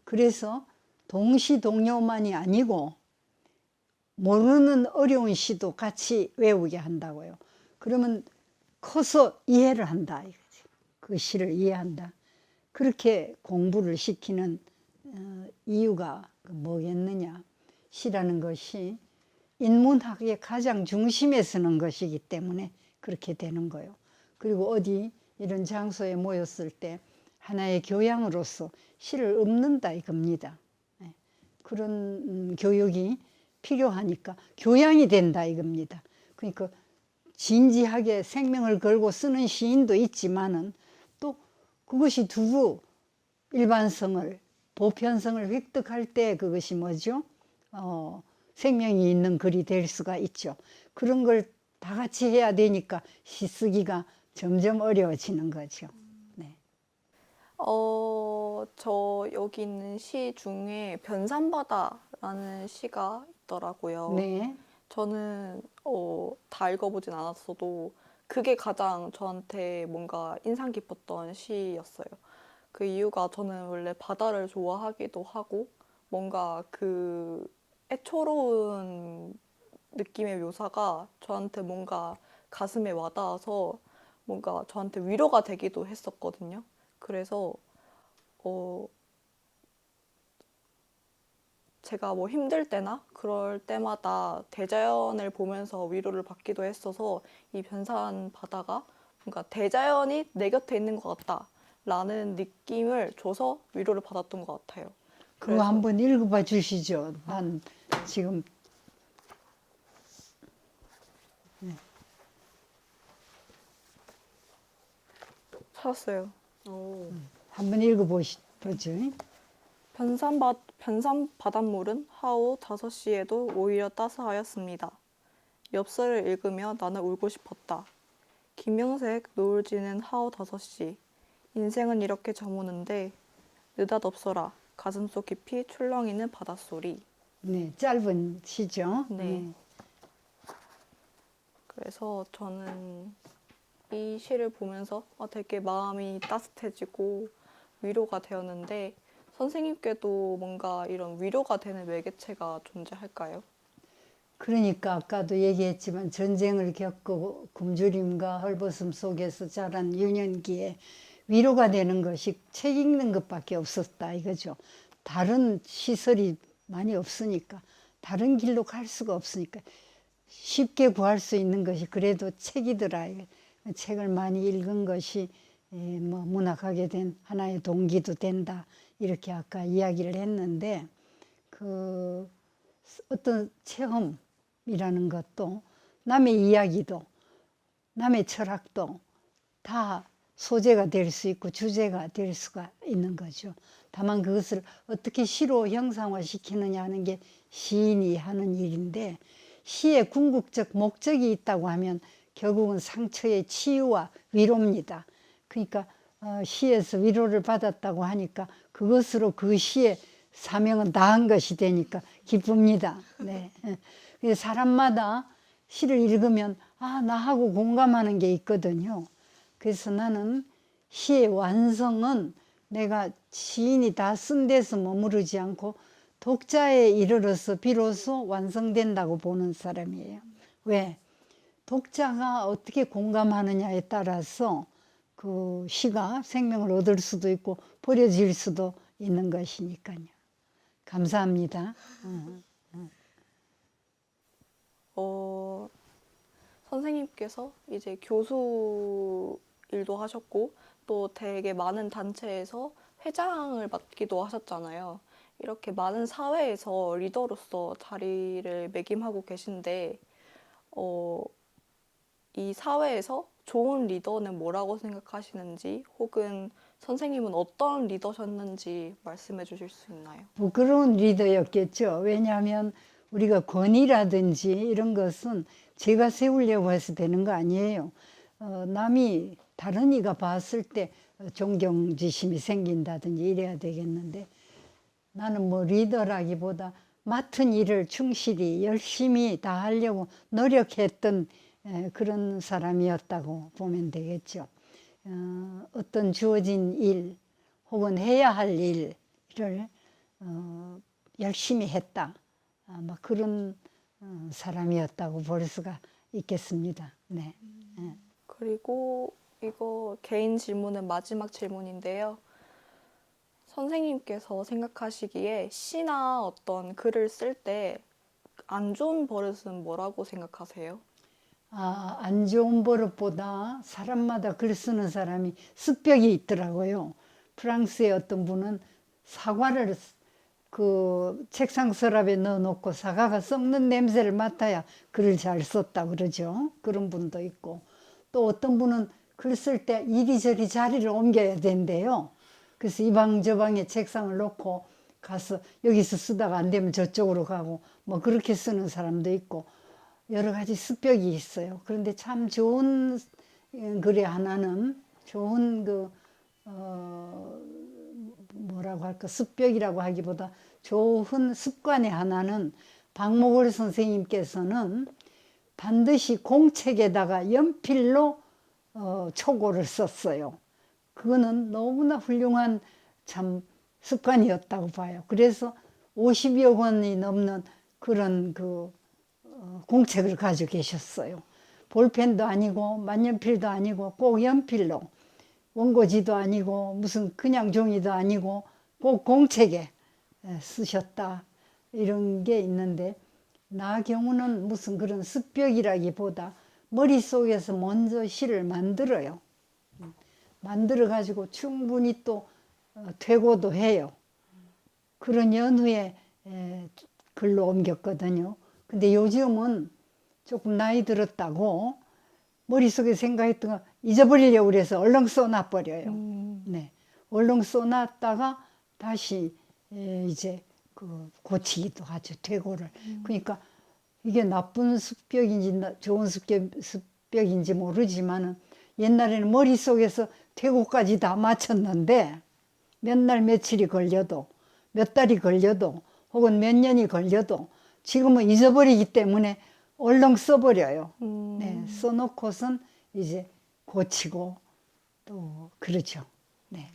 그래서 동시 동요만이 아니고 모르는 어려운 시도 같이 외우게 한다고요. 그러면 커서 이해를 한다 이거지. 그 시를 이해한다. 그렇게 공부를 시키는 이유가 뭐겠느냐. 시라는 것이 인문학의 가장 중심에 서는 것이기 때문에 그렇게 되는 거예요. 그리고 어디 이런 장소에 모였을 때 하나의 교양으로서 시를 읊는다 이겁니다. 그런 교육이 필요하니까 교양이 된다 이겁니다. 그러니까 진지하게 생명을 걸고 쓰는 시인도 있지만은 또 그것이 두고 일반성을, 보편성을 획득할 때 그것이 뭐죠? 생명이 있는 글이 될 수가 있죠. 그런 걸 다 같이 해야 되니까 시 쓰기가 점점 어려워지는 거죠. 네. 저 여기 있는 시 중에 변산바다라는 시가 있더라고요. 네. 저는 다 읽어보진 않았어도 그게 가장 저한테 뭔가 인상 깊었던 시였어요. 그 이유가 저는 원래 바다를 좋아하기도 하고 뭔가 그 애초로운 느낌의 묘사가 저한테 뭔가 가슴에 와닿아서 뭔가 저한테 위로가 되기도 했었거든요. 그래서 제가 뭐 힘들 때나 그럴 때마다 대자연을 보면서 위로를 받기도 했어서 이 변산 바다가 뭔가 대자연이 내 곁에 있는 것 같다라는 느낌을 줘서 위로를 받았던 것 같아요. 그거 그래서- 한번 읽어봐 주시죠. 난 지금 찾았어요. 오. 한번 읽어보죠. 변산 바닷물은 하오 5시에도 오히려 따스하였습니다. 엽서를 읽으며 나는 울고 싶었다. 김영색 노을 지는 하오 5시. 인생은 이렇게 저무는데 느닷없어라. 가슴속 깊이 출렁이는 바닷소리. 네, 짧은 시죠. 네. 그래서 저는 이 시를 보면서 되게 마음이 따뜻해지고 위로가 되었는데 선생님께도 뭔가 이런 위로가 되는 매개체가 존재할까요? 그러니까 아까도 얘기했지만 전쟁을 겪고 굶주림과 헐벗음 속에서 자란 유년기에 위로가 되는 것이 책 읽는 것밖에 없었다 이거죠. 다른 시설이 많이 없으니까 다른 길로 갈 수가 없으니까 쉽게 구할 수 있는 것이 그래도 책이더라. 책을 많이 읽은 것이 뭐 문학하게 된 하나의 동기도 된다. 이렇게 아까 이야기를 했는데 그 어떤 체험이라는 것도 남의 이야기도 남의 철학도 다 소재가 될 수 있고 주제가 될 수가 있는 거죠. 다만 그것을 어떻게 시로 형상화시키느냐 하는 게 시인이 하는 일인데 시의 궁극적 목적이 있다고 하면 결국은 상처의 치유와 위로입니다. 그러니까 시에서 위로를 받았다고 하니까 그것으로 그 시의 사명은 다한 것이 되니까 기쁩니다. 네. 사람마다 시를 읽으면 나하고 공감하는 게 있거든요. 그래서 나는 시의 완성은 내가 시인이 다 쓴 데서 머무르지 않고 독자에 이르러서 비로소 완성된다고 보는 사람이에요. 왜? 독자가 어떻게 공감하느냐에 따라서 그 시가 생명을 얻을 수도 있고 버려질 수도 있는 것이니까요. 감사합니다. 선생님께서 이제 교수 일도 하셨고 또 되게 많은 단체에서 회장을 맡기도 하셨잖아요. 이렇게 많은 사회에서 리더로서 자리를 매김하고 계신데 이 사회에서 좋은 리더는 뭐라고 생각하시는지 혹은 선생님은 어떤 리더셨는지 말씀해 주실 수 있나요? 부끄러운 리더였겠죠. 왜냐하면 우리가 권위라든지 이런 것은 제가 세우려고 해서 되는 거 아니에요. 남이 다른 이가 봤을 때 존경지심이 생긴다든지 이래야 되겠는데 나는 뭐 리더라기보다 맡은 일을 충실히 열심히 다 하려고 노력했던 그런 사람이었다고 보면 되겠죠. 어떤 주어진 일 혹은 해야 할 일을 열심히 했다. 막 그런 사람이었다고 볼 수가 있겠습니다. 네. 그리고 이거 개인 질문은 마지막 질문인데요. 선생님께서 생각하시기에 시나 어떤 글을 쓸 때 안 좋은 버릇은 뭐라고 생각하세요? 안 좋은 버릇보다 사람마다 글 쓰는 사람이 습벽이 있더라고요. 프랑스의 어떤 분은 사과를 그 책상 서랍에 넣어놓고 사과가 썩는 냄새를 맡아야 글을 잘 썼다 그러죠. 그런 분도 있고, 또 어떤 분은 글 쓸 때 이리저리 자리를 옮겨야 된대요. 그래서 이 방 저 방에 책상을 놓고 가서 여기서 쓰다가 안 되면 저쪽으로 가고 뭐 그렇게 쓰는 사람도 있고 여러 가지 습벽이 있어요. 그런데 참 좋은 글의 하나는 좋은 뭐라고 할까, 습벽이라고 하기보다 좋은 습관의 하나는 박목월 선생님께서는 반드시 공책에다가 연필로 초고를 썼어요. 그거는 너무나 훌륭한 참 습관이었다고 봐요. 그래서 50여 권이 넘는 그런 공책을 가지고 계셨어요. 볼펜도 아니고 만년필도 아니고 꼭 연필로, 원고지도 아니고 무슨 그냥 종이도 아니고 꼭 공책에 쓰셨다, 이런 게 있는데, 나 경우는 무슨 그런 습벽이라기보다 머릿속에서 먼저 시를 만들어요. 만들어 가지고 충분히 또 되고도 해요. 그런 연후에 글로 옮겼거든요. 근데 요즘은 조금 나이 들었다고 머릿속에 생각했던 거 잊어버리려고 그래서 얼른 써놔버려요. 네. 얼른 써놨다가 다시 이제 고치기도 하죠. 퇴고를. 그러니까 이게 나쁜 습벽인지 좋은 습벽인지 모르지만은 옛날에는 머릿속에서 퇴고까지 다 맞췄는데 몇 날 며칠이 걸려도 몇 달이 걸려도 혹은 몇 년이 걸려도 지금은 잊어버리기 때문에 얼렁 써버려요. 네, 써놓고선 이제 고치고 또 그러죠. 네.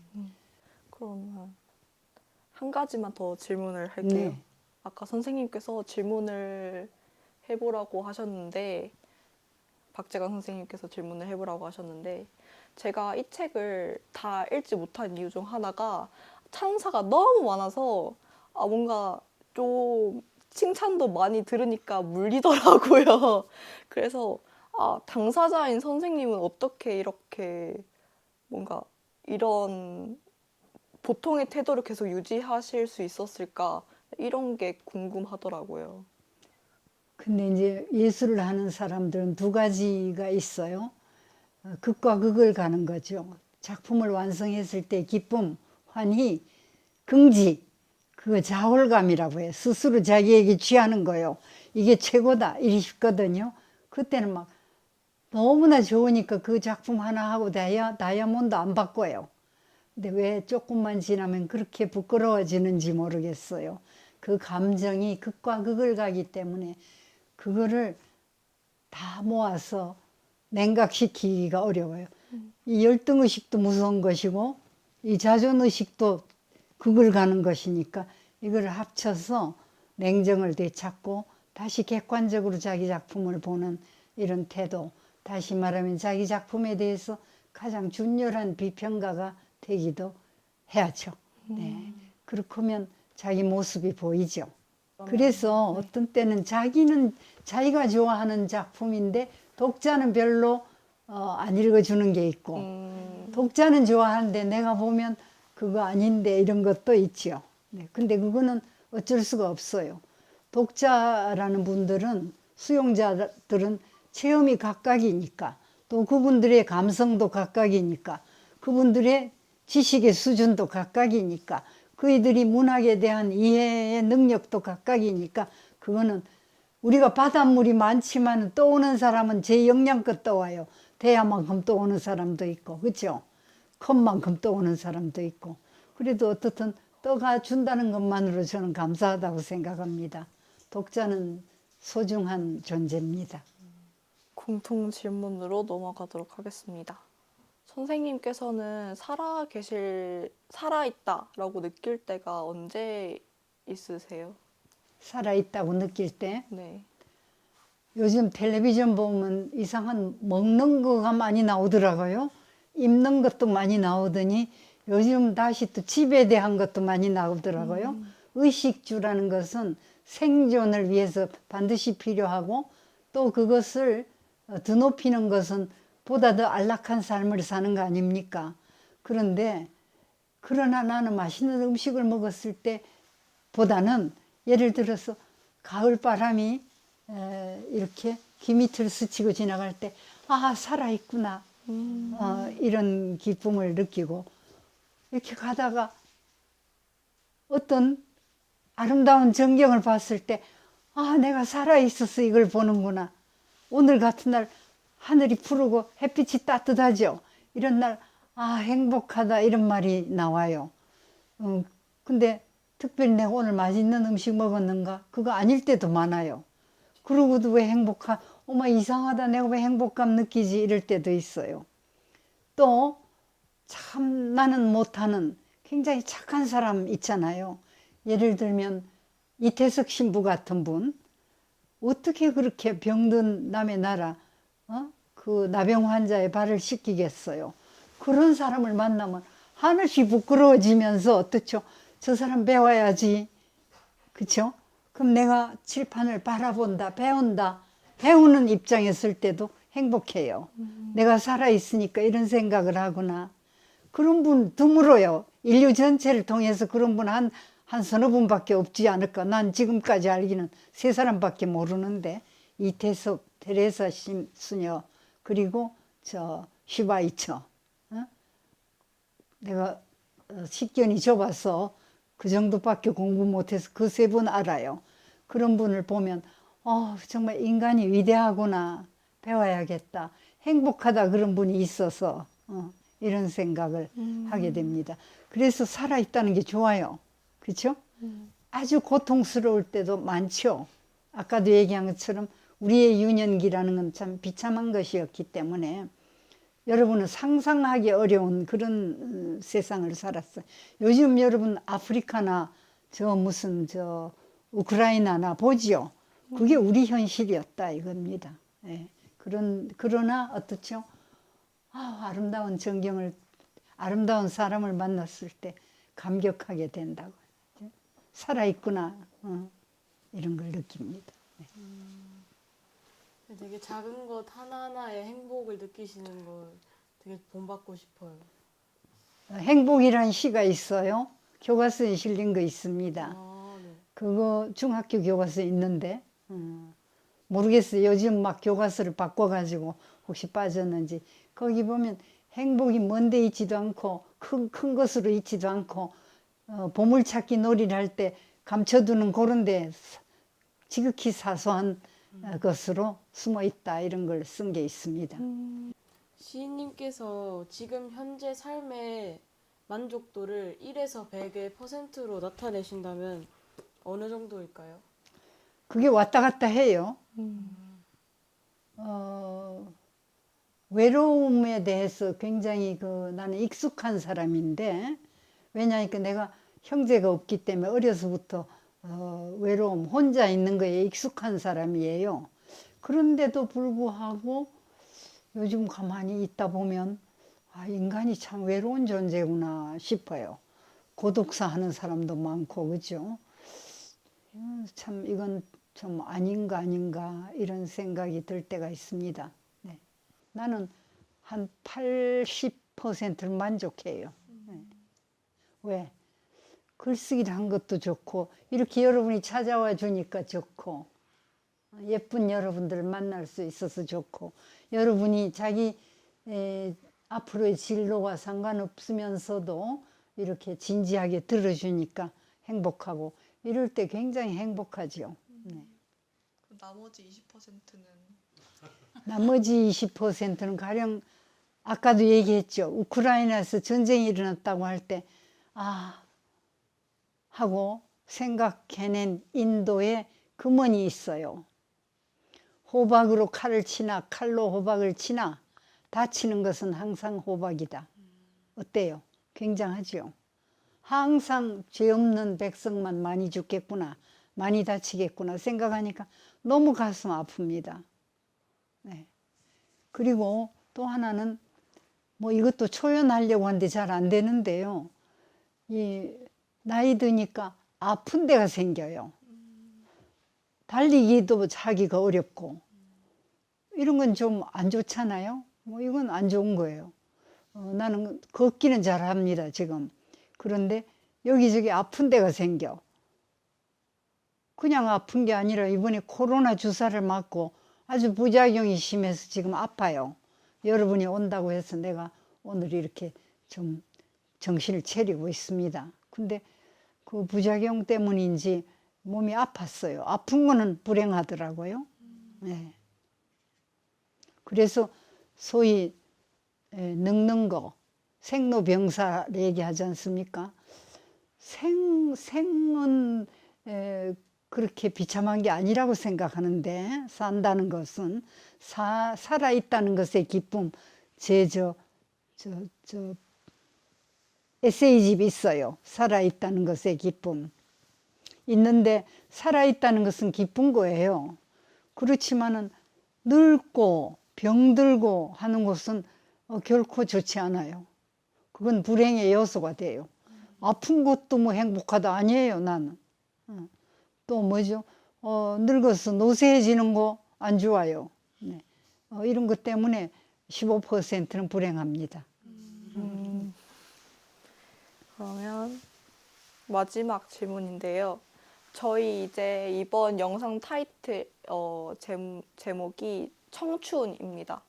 그러면 한 가지만 더 질문을 할게요. 네. 아까 선생님께서 질문을 해보라고 하셨는데, 박재관 선생님께서 질문을 해보라고 하셨는데, 제가 이 책을 다 읽지 못한 이유 중 하나가 찬사가 너무 많아서 뭔가 좀 칭찬도 많이 들으니까 물리더라고요. 그래서 당사자인 선생님은 어떻게 이렇게 뭔가 이런 보통의 태도를 계속 유지하실 수 있었을까, 이런 게 궁금하더라고요. 근데 이제 예술을 하는 사람들은 두 가지가 있어요. 극과 극을 가는 거죠. 작품을 완성했을 때 기쁨, 환희, 긍지, 그거 자홀감이라고 해요. 스스로 자기에게 취하는 거요. 이게 최고다, 이리 싶거든요. 그때는 막 너무나 좋으니까 그 작품 하나 하고 다이아몬드 안 바꿔요. 근데 왜 조금만 지나면 그렇게 부끄러워지는지 모르겠어요. 그 감정이 극과 극을 가기 때문에 그거를 다 모아서 냉각시키기가 어려워요. 이 열등의식도 무서운 것이고 이 자존의식도 극을 가는 것이니까 이걸 합쳐서 냉정을 되찾고 다시 객관적으로 자기 작품을 보는 이런 태도, 다시 말하면 자기 작품에 대해서 가장 준열한 비평가가 되기도 해야죠. 네. 그렇게 하면 자기 모습이 보이죠. 그래서 어떤 때는 자기가 좋아하는 작품인데 독자는 별로 안 읽어주는 게 있고, 독자는 좋아하는데 내가 보면 그거 아닌데 이런 것도 있죠. 네. 근데 그거는 어쩔 수가 없어요. 독자라는 분들은, 수용자들은 체험이 각각이니까, 또 그분들의 감성도 각각이니까, 그분들의 지식의 수준도 각각이니까, 그이들이 문학에 대한 이해의 능력도 각각이니까, 그거는 우리가 바닷물이 많지만 떠오는 사람은 제 역량껏 떠와요. 대야만큼 떠오는 사람도 있고, 그렇죠? 컵만큼 떠오는 사람도 있고. 그래도 어떻든 떠가 준다는 것만으로 저는 감사하다고 생각합니다. 독자는 소중한 존재입니다. 공통 질문으로 넘어가도록 하겠습니다. 선생님께서는 살아있다라고 느낄 때가 언제 있으세요? 살아있다고 느낄 때 네. 요즘 텔레비전 보면 이상한 먹는 거가 많이 나오더라고요. 입는 것도 많이 나오더니 요즘 다시 또 집에 대한 것도 많이 나오더라고요. 의식주라는 것은 생존을 위해서 반드시 필요하고 또 그것을 드높이는 것은 보다 더 안락한 삶을 사는 거 아닙니까? 그런데 그러나 나는 맛있는 음식을 먹었을 때 보다는 예를 들어서 가을 바람이 이렇게 귀 밑을 스치고 지나갈 때 아, 살아있구나. 이런 기쁨을 느끼고 이렇게 가다가 어떤 아름다운 전경을 봤을 때 아, 내가 살아있어서 이걸 보는구나. 오늘 같은 날 하늘이 푸르고 햇빛이 따뜻하죠. 이런 날 아, 행복하다 이런 말이 나와요. 근데 특별히 내가 오늘 맛있는 음식 먹었는가? 그거 아닐 때도 많아요. 그러고도 왜 어머 이상하다 내가 왜 행복감 느끼지 이럴 때도 있어요. 또 참 나는 못하는 굉장히 착한 사람 있잖아요. 예를 들면 이태석 신부 같은 분 어떻게 그렇게 병든 남의 나라 그 나병 환자의 발을 씻기겠어요. 그런 사람을 만나면 하늘이 부끄러워지면서 어떻죠? 저 사람 배워야지. 그렇죠? 그럼 내가 칠판을 바라본다, 배운다. 배우는 입장에 설 때도 행복해요. 내가 살아있으니까 이런 생각을 하구나. 그런 분 드물어요. 인류 전체를 통해서 그런 분 한 서너 분밖에 없지 않을까. 난 지금까지 알기는 3사람밖에 모르는데 이태석, 테레사 수녀 그리고 저 슈바이처. 내가 식견이 좁아서 그 정도밖에 공부 못해서 그 3분 알아요. 그런 분을 보면 정말 인간이 위대하구나. 배워야겠다. 행복하다 그런 분이 있어서 이런 생각을 하게 됩니다. 그래서 살아있다는 게 좋아요. 그렇죠? 아주 고통스러울 때도 많죠. 아까도 얘기한 것처럼 우리의 유년기라는 건 참 비참한 것이었기 때문에 여러분은 상상하기 어려운 그런 세상을 살았어요. 요즘 여러분 아프리카나 저 우크라이나나 보지요. 그게 우리 현실이었다 이겁니다. 예. 그러나 어떻죠? 아름다운 전경을 아름다운 사람을 만났을 때 감격하게 된다고. 살아있구나. 이런 걸 느낍니다. 되게 작은 것 하나하나의 행복을 느끼시는 걸 되게 본받고 싶어요. 행복이란 시가 있어요. 교과서에 실린 거 있습니다. 네. 그거 중학교 교과서에 있는데 모르겠어요. 요즘 막 교과서를 바꿔가지고 혹시 빠졌는지. 거기 보면 행복이 먼데 있지도 않고 큰 것으로 있지도 않고 보물찾기 놀이를 할 때 감춰두는 그런데 지극히 사소한 것으로 숨어 있다 이런 걸 쓴 게 있습니다. 시인님께서 지금 현재 삶의 만족도를 1에서 100의 %로 나타내신다면 어느 정도일까요? 그게 왔다 갔다 해요. 외로움에 대해서 굉장히 나는 익숙한 사람인데 왜냐하니까 내가 형제가 없기 때문에 어려서부터 외로움, 혼자 있는 거에 익숙한 사람이에요. 그런데도 불구하고 요즘 가만히 있다 보면 인간이 참 외로운 존재구나 싶어요. 고독사 하는 사람도 많고 그죠? 참 이건 좀 아닌가 이런 생각이 들 때가 있습니다. 네. 나는 한 80%를 만족해요. 네. 왜? 글쓰기를 한 것도 좋고 이렇게 여러분이 찾아와 주니까 좋고 예쁜 여러분들을 만날 수 있어서 좋고 여러분이 자기 앞으로의 진로와 상관없으면서도 이렇게 진지하게 들어주니까 행복하고 이럴 때 굉장히 행복하죠. 네. 그 나머지 20%는 나머지 20%는 가령 아까도 얘기했죠. 우크라이나에서 전쟁이 일어났다고 할 때 하고 생각해낸 인도에 금원이 있어요. 호박으로 칼을 치나 칼로 호박을 치나 다치는 것은 항상 호박이다. 어때요? 굉장하죠? 항상 죄 없는 백성만 많이 죽겠구나. 많이 다치겠구나 생각하니까 너무 가슴 아픕니다. 네. 그리고 또 하나는 뭐 이것도 초연하려고 하는데 잘 안 되는데요. 이 나이 드니까 아픈 데가 생겨요. 달리기도 하기가 어렵고 이런 건 좀 안 좋잖아요. 뭐 이건 안 좋은 거예요. 나는 걷기는 잘합니다 지금. 그런데 여기저기 아픈 데가 생겨. 그냥 아픈 게 아니라 이번에 코로나 주사를 맞고 아주 부작용이 심해서 지금 아파요. 여러분이 온다고 해서 내가 오늘 이렇게 좀 정신을 차리고 있습니다. 근데 그 부작용 때문인지 몸이 아팠어요. 아픈 거는 불행하더라고요. 네. 그래서 소위 늙는 거, 생로병사 얘기하지 않습니까? 생은 그렇게 비참한 게 아니라고 생각하는데, 산다는 것은 살아있다는 것의 기쁨. 에세이집 있어요. 살아있다는 것의 기쁨. 있는데 살아있다는 것은 기쁜 거예요. 그렇지만은 늙고 병들고 하는 것은 결코 좋지 않아요. 그건 불행의 요소가 돼요. 아픈 것도 뭐 행복하다 아니에요, 나는. 또 뭐죠? 늙어서 노쇠해지는 거 안 좋아요. 네. 이런 것 때문에 15%는 불행합니다. 그러면 마지막 질문인데요. 저희 이제 이번 영상 타이틀 제목이 청춘입니다.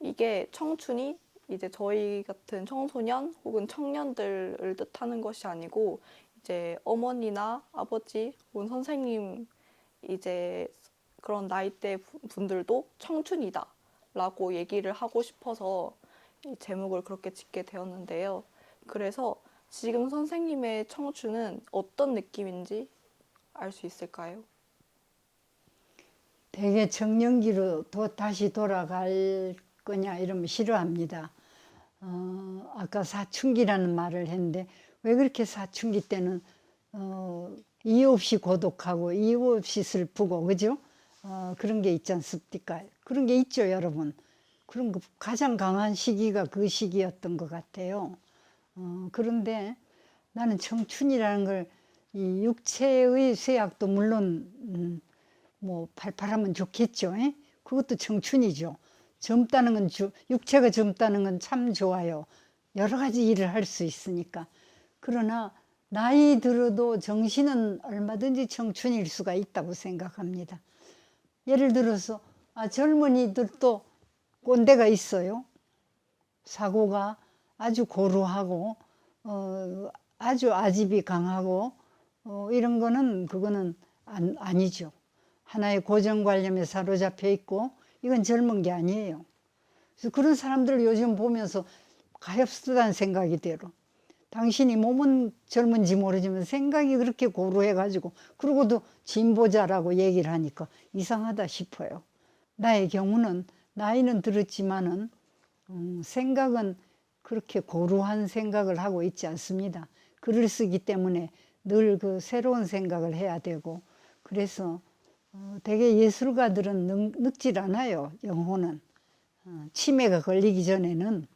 이게 청춘이 이제 저희 같은 청소년 혹은 청년들을 뜻하는 것이 아니고 이제 어머니나 아버지 혹은 선생님 이제 그런 나이대 분들도 청춘이다 라고 얘기를 하고 싶어서 이 제목을 그렇게 짓게 되었는데요. 그래서 지금 선생님의 청춘은 어떤 느낌인지 알 수 있을까요? 되게 청년기로 다시 돌아갈 거냐 이러면 싫어합니다. 아까 사춘기라는 말을 했는데 왜 그렇게 사춘기 때는 이유 없이 고독하고 이유 없이 슬프고 그죠? 그런 게 있지 않습니까? 그런 게 있죠, 여러분. 그런 거 가장 강한 시기가 그 시기였던 것 같아요. 그런데 나는 청춘이라는 걸 이 육체의 쇠약도 물론 뭐 팔팔하면 좋겠죠. 에? 그것도 청춘이죠. 젊다는 건 육체가 젊다는 건 참 좋아요. 여러 가지 일을 할 수 있으니까. 그러나 나이 들어도 정신은 얼마든지 청춘일 수가 있다고 생각합니다. 예를 들어서 젊은이들도 꼰대가 있어요. 사고가 아주 고루하고 아주 아집이 강하고 이런 거는 그거는 아니죠. 하나의 고정관념에 사로잡혀 있고 이건 젊은 게 아니에요. 그래서 그런 사람들을 요즘 보면서 가엾다는 생각이 들어. 당신이 몸은 젊은지 모르지만 생각이 그렇게 고루해가지고 그러고도 진보자라고 얘기를 하니까 이상하다 싶어요. 나의 경우는 나이는 들었지만은 생각은 그렇게 고루한 생각을 하고 있지 않습니다. 글을 쓰기 때문에 늘 그 새로운 생각을 해야 되고 그래서 되게 예술가들은 늙질 않아요. 영혼은 치매가 걸리기 전에는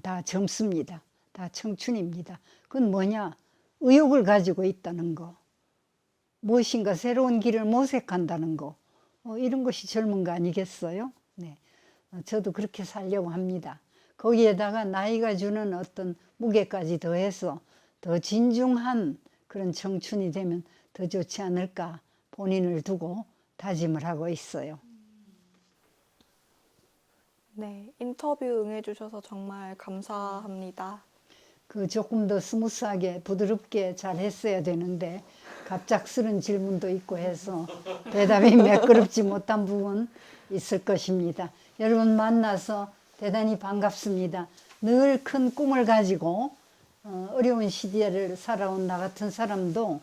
다 젊습니다. 다 청춘입니다. 그건 뭐냐? 의욕을 가지고 있다는 거, 무엇인가 새로운 길을 모색한다는 거, 이런 것이 젊은 거 아니겠어요? 네, 저도 그렇게 살려고 합니다. 거기에다가 나이가 주는 어떤 무게까지 더해서 더 진중한 그런 청춘이 되면 더 좋지 않을까 본인을 두고 다짐을 하고 있어요. 네, 인터뷰 응해주셔서 정말 감사합니다. 조금 더 스무스하게 부드럽게 잘 했어야 되는데 갑작스런 질문도 있고 해서 대답이 매끄럽지 못한 부분 있을 것입니다. 여러분 만나서 대단히 반갑습니다. 늘 큰 꿈을 가지고 어려운 시대를 살아온 나 같은 사람도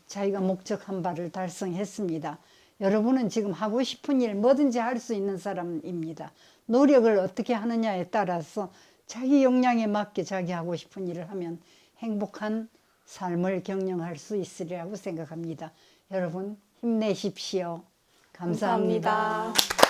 자기가 목적한 바를 달성했습니다. 여러분은 지금 하고 싶은 일 뭐든지 할 수 있는 사람입니다. 노력을 어떻게 하느냐에 따라서 자기 역량에 맞게 자기 하고 싶은 일을 하면 행복한 삶을 경영할 수 있으리라고 생각합니다. 여러분 힘내십시오. 감사합니다. 감사합니다.